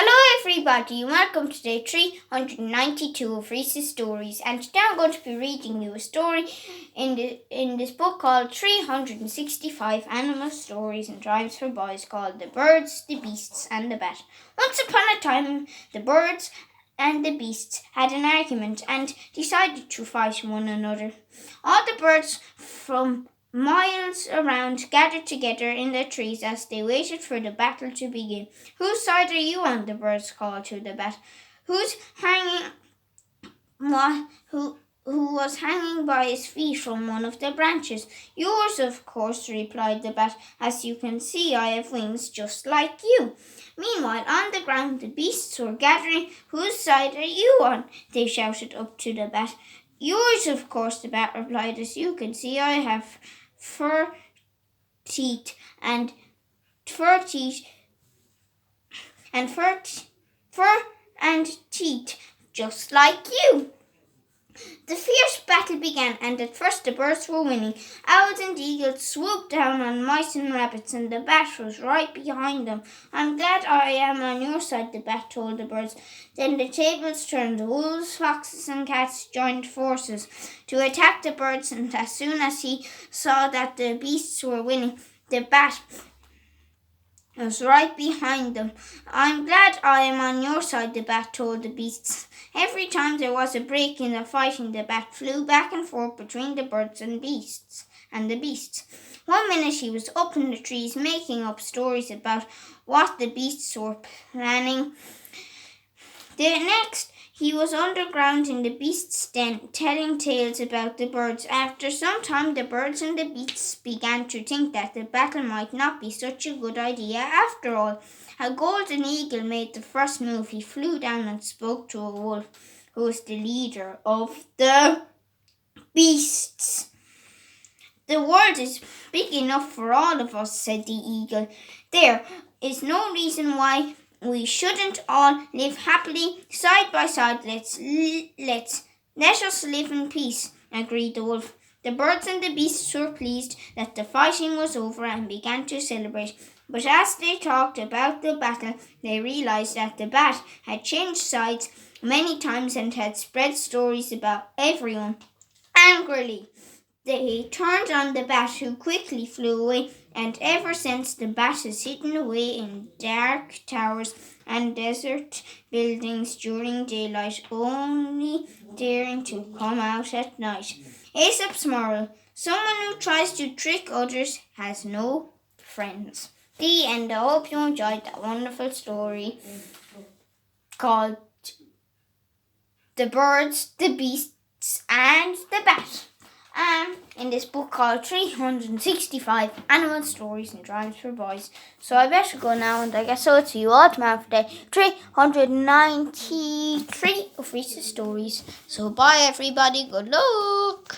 Hello everybody, welcome to day 392 of Rhys' stories, and today I'm going to be reading you a story in this book called 365 Animal Stories and Rhymes for Boys, called The Birds, the Beasts and the Bat. Once upon a time, the birds and the beasts had an argument and decided to fight one another. All the birds from miles around gathered together in the trees as they waited for the battle to begin. "Whose side are you on?" the birds called to the bat, who was hanging by his feet from one of the branches. "Yours, of course," replied the bat. "As you can see, I have wings just like you." Meanwhile, on the ground, the beasts were gathering. "Whose side are you on?" they shouted up to the bat. "Yours, of course," the bat replied. "As you can see, I have fur teeth and teeth just like you." The fierce battle began, and at first the birds were winning. Owls and eagles swooped down on mice and rabbits, and the bat was right behind them. "I'm glad I am on your side," the bat told the birds. Then the tables turned. Wolves, foxes and cats joined forces to attack the birds, and as soon as he saw that the beasts were winning, the bat was right behind them. "I'm glad I am on your side," the bat told the beasts. Every time there was a break in the fighting, the bat flew back and forth between the birds and the beasts. One minute he was up in the trees making up stories about what the beasts were planning. The next he was underground in the beasts' den, telling tales about the birds. After some time, the birds and the beasts began to think that the battle might not be such a good idea after all. A golden eagle made the first move. He flew down and spoke to a wolf, who was the leader of the beasts. "The world is big enough for all of us," said the eagle. "There is no reason why we shouldn't all live happily side by side. Let us live in peace," agreed the wolf. The birds and the beasts were pleased that the fighting was over and began to celebrate. But as they talked about the battle, they realized that the bat had changed sides many times and had spread stories about everyone. Angrily, they turned on the bat, who quickly flew away, and ever since the bat has hidden away in dark towers and desert buildings during daylight, only daring to come out at night. Aesop's moral: someone who tries to trick others has no friends. The end. I hope you enjoyed that wonderful story called The Birds, the Beasts and the Bat. In this book called 365 Animal Stories and Rhymes for Boys. So I better go now, and I guess I'll see you all tomorrow for day 393 of Rhys' stories. So bye everybody, good luck!